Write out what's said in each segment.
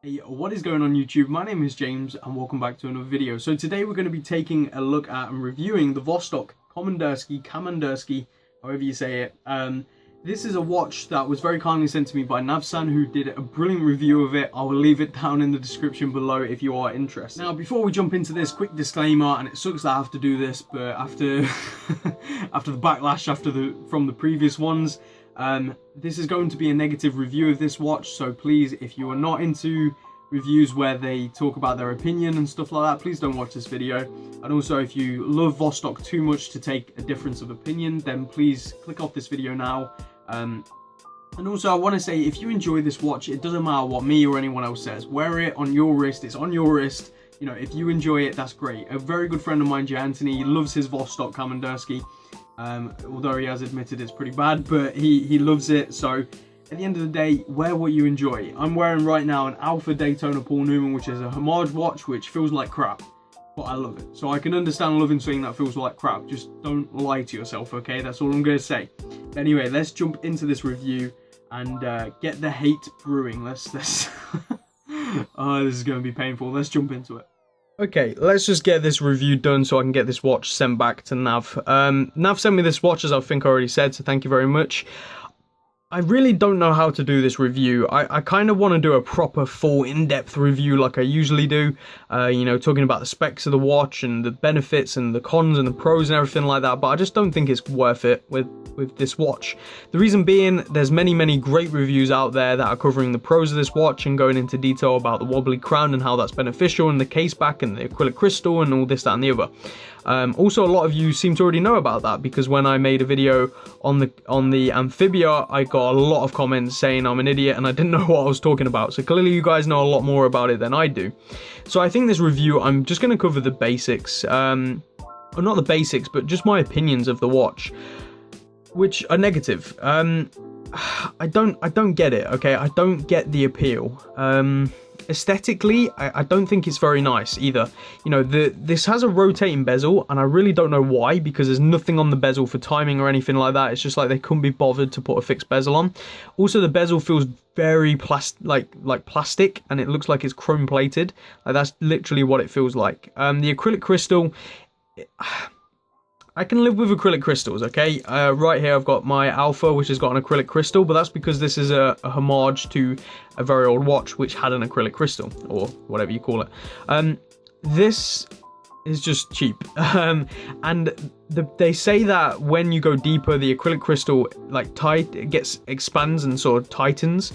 Hey, what is going on YouTube? My name is James and welcome back to another video. So today we're going to be taking a look at and reviewing the Vostok Komandirskie, however you say it. This is a watch that was very kindly sent to me by Navsan, who did a brilliant review of it. I will leave it down in the description below if you are interested. Now, before we jump into this, quick disclaimer, and it sucks that I have to do this, but after after the backlash from the previous ones, this is going to be a negative review of this watch, so please, if you are not into reviews where they talk about their opinion and stuff like that, please don't watch this video. And also, if you love Vostok too much to take a difference of opinion, then please click off this video now. And also, I want to say, if you enjoy this watch, it doesn't matter what me or anyone else says. Wear it on your wrist, it's on your wrist. You know, if you enjoy it, that's great. A very good friend of mine, Jay Anthony, loves his Vostok Komandirskie. Although he has admitted it's pretty bad, but he loves it. So at the end of the day, wear what you enjoy. I'm wearing right now an Alpha Daytona Paul Newman, which is a homage watch, which feels like crap, but I love it. So I can understand loving something that feels like crap. Just don't lie to yourself, okay? That's all I'm gonna say. Anyway, let's jump into this review and get the hate brewing. Let's oh, this is gonna be painful. Let's jump into it. Okay, let's just get this review done so I can get this watch sent back to Nav. Nav sent me this watch, as I think I already said, so thank you very much. I really don't know how to do this review. I kind of want to do a proper full in-depth review like I usually do. You know, talking about the specs of the watch and the benefits and the cons and the pros and everything like that, but I just don't think it's worth it with this watch. The reason being, there's many great reviews out there that are covering the pros of this watch and going into detail about the wobbly crown and how that's beneficial, and the case back and the acrylic crystal and all this, that and the other. Also, a lot of you seem to already know about that, because when I made a video on the Amphibia, I got a lot of comments saying I'm an idiot and I didn't know what I was talking about. So clearly you guys know a lot more about it than I do. So I think this review, I'm just going to cover the basics, or not the basics, but just my opinions of the watch, which are negative. I don't get it, okay? I don't get the appeal. Aesthetically, I don't think it's very nice either. You know, this has a rotating bezel, and I really don't know why, because there's nothing on the bezel for timing or anything like that. It's just like they couldn't be bothered to put a fixed bezel on. Also, the bezel feels very like plastic, and it looks like it's chrome plated. Like, that's literally what it feels like. The acrylic crystal, I can live with acrylic crystals, okay? Right here I've got my Alpha, which has got an acrylic crystal, but that's because this is a homage to a very old watch which had an acrylic crystal, or whatever you call it. This is just cheap. And they say that when you go deeper, the acrylic crystal expands and sort of tightens.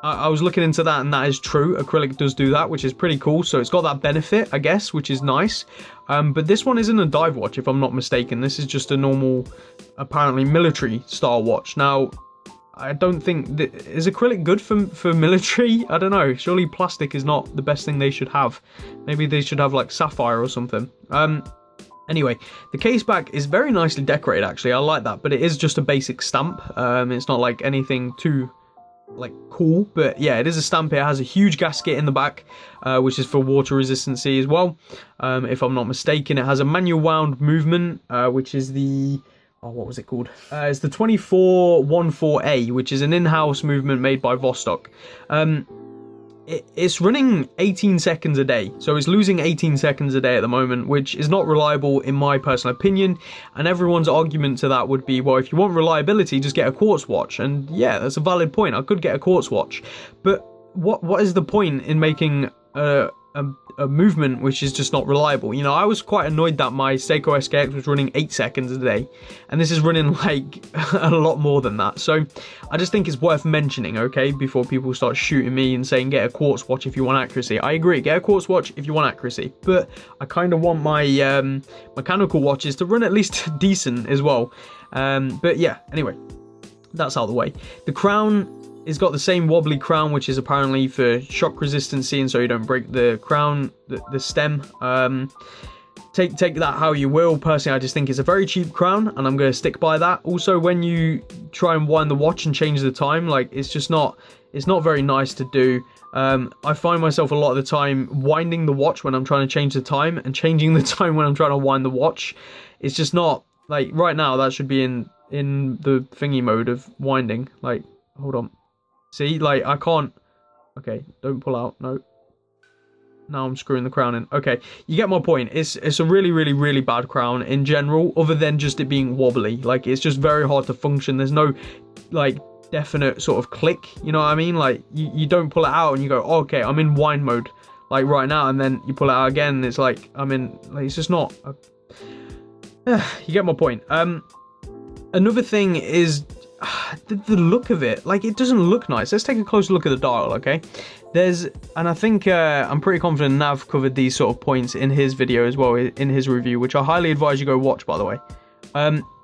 I was looking into that, and that is true. Acrylic does do that, which is pretty cool. So it's got that benefit, I guess, which is nice. But this one isn't a dive watch, if I'm not mistaken. This is just a normal, apparently military style watch. Now, I don't think is acrylic good for military? I don't know. Surely plastic is not the best thing they should have. Maybe they should have like sapphire or something. Anyway, the case back is very nicely decorated, actually. I like that, but it is just a basic stamp. It's not like anything too cool, but yeah, it is a stamp. It has a huge gasket in the back, which is for water resistancy as well, if I'm not mistaken. It has a manual wound movement, which is the what was it called? It's the 2414A, which is an in-house movement made by Vostok. It's running 18 seconds a day, so it's losing 18 seconds a day at the moment, which is not reliable in my personal opinion. And everyone's argument to that would be, well, if you want reliability, just get a quartz watch. And yeah, that's a valid point. I could get a quartz watch, but what is the point in making a movement which is just not reliable? You know, I was quite annoyed that my Seiko SKX was running 8 seconds a day, and this is running like a lot more than that. So I just think it's worth mentioning, okay, before people start shooting me and saying get a quartz watch if you want accuracy. I agree, get a quartz watch if you want accuracy, but I kind of want my mechanical watches to run at least decent as well. But yeah, anyway, that's out of the way. The crown, it's got the same wobbly crown, which is apparently for shock resistancy, and so you don't break the crown, the stem. Take that how you will. Personally, I just think it's a very cheap crown, and I'm going to stick by that. Also, when you try and wind the watch and change the time, like, it's not very nice to do. I find myself a lot of the time winding the watch when I'm trying to change the time, and changing the time when I'm trying to wind the watch. It's just not, like, right now that should be in the thingy mode of winding. Like, hold on. See, like, I can't Okay, don't pull out. No. Now I'm screwing the crown in. Okay, you get my point. It's a really, really, really bad crown in general, other than just it being wobbly. Like, it's just very hard to function. There's no, like, definite sort of click, you know what I mean? Like, you don't pull it out and you go, oh, okay, I'm in wine mode, like, right now, and then you pull it out again, and it's like, I'm in, like, it's just not, you get my point. Another thing is, the look of it, like, it doesn't look nice. Let's take a closer look at the dial, okay? And I think I'm pretty confident Nav covered these sort of points in his video as well, in his review, which I highly advise you go watch, by the way.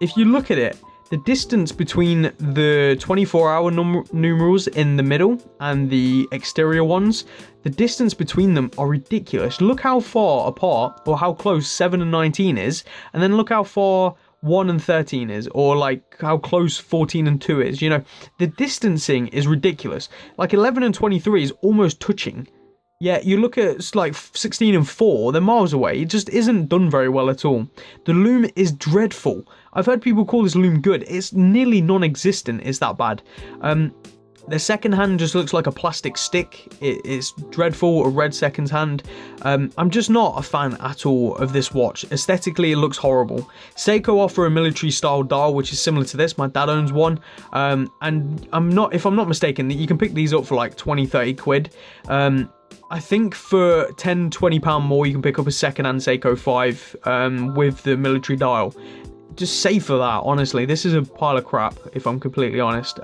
If you look at it, the distance between the 24-hour numerals in the middle and the exterior ones, the distance between them are ridiculous. Look how far apart, or how close 7 and 19 is, and then look how far 1 and 13 is, or like how close 14 and 2 is. You know, the distancing is ridiculous. Like 11 and 23 is almost touching. Yeah, you look at like 16 and 4, they're miles away. It just isn't done very well at all. The loom is dreadful. I've heard people call this loom good. It's nearly non-existent. It's that bad. The second hand just looks like a plastic stick. It's dreadful, a red second hand. I'm just not a fan at all of this watch. Aesthetically, it looks horrible. Seiko offer a military style dial, which is similar to this. My dad owns one. And if I'm not mistaken, you can pick these up for like 20, 30 quid. I think for 10, 20 pound more, you can pick up a second-hand Seiko 5 with the military dial. Just save for that, honestly. This is a pile of crap, if I'm completely honest.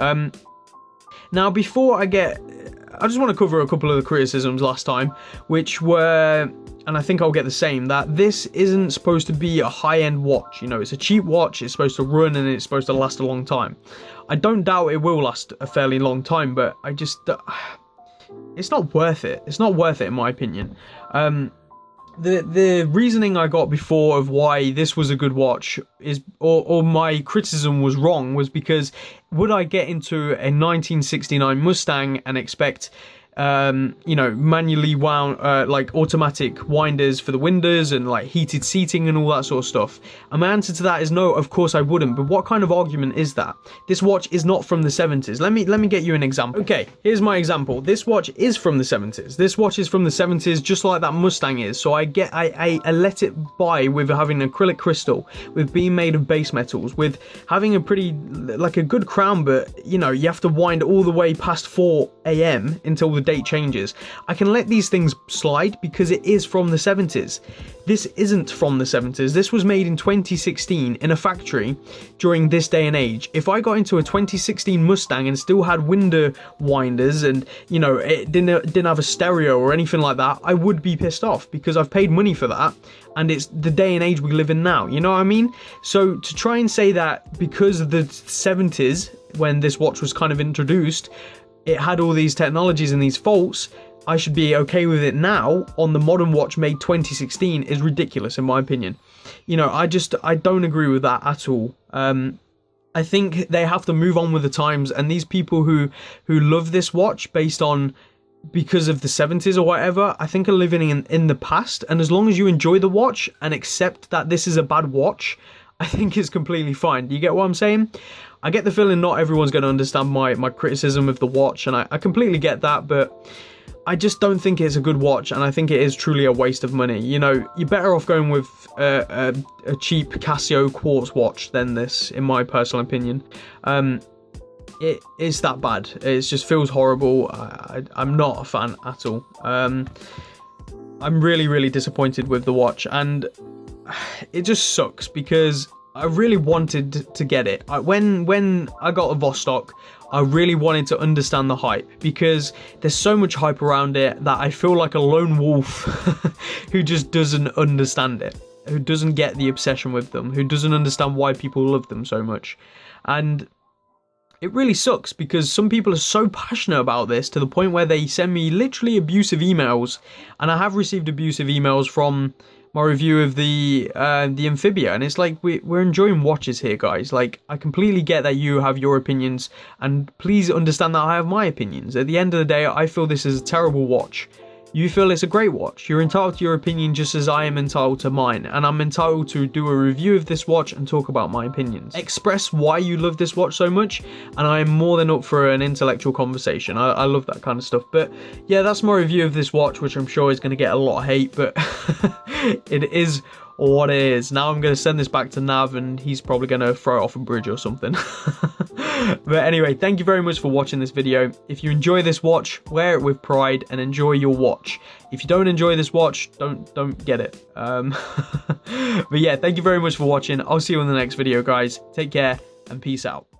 Now, before I just want to cover a couple of the criticisms last time, which were, and I think I'll get the same, that this isn't supposed to be a high-end watch. You know, it's a cheap watch, it's supposed to run, and it's supposed to last a long time. I don't doubt it will last a fairly long time, but I just... it's not worth it. It's not worth it, in my opinion. The reasoning I got before of why this was a good watch is, or my criticism was wrong, was because would I get into a 1969 Mustang and expect, you know, manually wound, like automatic winders for the windows and like heated seating and all that sort of stuff? And my answer to that is no, of course I wouldn't. But what kind of argument is that? This watch is not from the 70s. Let me get you an example. Okay, here's my example. This watch is from the 70s. This watch is from the 70s, just like that Mustang is. So I let it by with having an acrylic crystal, with being made of base metals, with having a pretty, like a good crown, but you know, you have to wind all the way past 4 AM until the date changes. I can let these things slide because it is from the 70s. This isn't from the 70s. This was made in 2016 in a factory during this day and age. If I got into a 2016 Mustang and still had window winders and, you know, it didn't have a stereo or anything like that, I would be pissed off because I've paid money for that and it's the day and age we live in now. You know what I mean? So to try and say that because of the 70s, when this watch was kind of introduced, it had all these technologies and these faults, I should be okay with it now on the modern watch made 2016 is ridiculous in my opinion. You know, I don't agree with that at all. I think they have to move on with the times, and these people who love this watch because of the 70s or whatever, I think are living in the past. And as long as you enjoy the watch and accept that this is a bad watch, I think it's completely fine. Do you get what I'm saying? I get the feeling not everyone's going to understand my criticism of the watch, and I completely get that, but I just don't think it's a good watch, and I think it is truly a waste of money. You know, you're better off going with a cheap Casio quartz watch than this, in my personal opinion. It is that bad. It just feels horrible. I'm not a fan at all. I'm really, really disappointed with the watch, and it just sucks because I really wanted to get it. When I got a Vostok, I really wanted to understand the hype because there's so much hype around it that I feel like a lone wolf who just doesn't understand it, who doesn't get the obsession with them, who doesn't understand why people love them so much. And it really sucks because some people are so passionate about this to the point where they send me literally abusive emails, and I have received abusive emails from my review of the Amphibia, and it's like we're enjoying watches here, guys. Like, I completely get that you have your opinions, and please understand that I have my opinions. At the end of the day, I feel this is a terrible watch. you feel it's a great watch. You're entitled to your opinion just as I am entitled to mine, and I'm entitled to do a review of this watch and talk about my opinions. Express why you love this watch so much, and I am more than up for an intellectual conversation. I love that kind of stuff. But yeah, that's my review of this watch, which I'm sure is going to get a lot of hate, but it is what it is. Now I'm going to send this back to Nav, and he's probably going to throw it off a bridge or something. But anyway, thank you very much for watching this video. If you enjoy this watch, wear it with pride and enjoy your watch. If you don't enjoy this watch, don't get it. But yeah, thank you very much for watching. I'll see you in the next video, guys. Take care and peace out.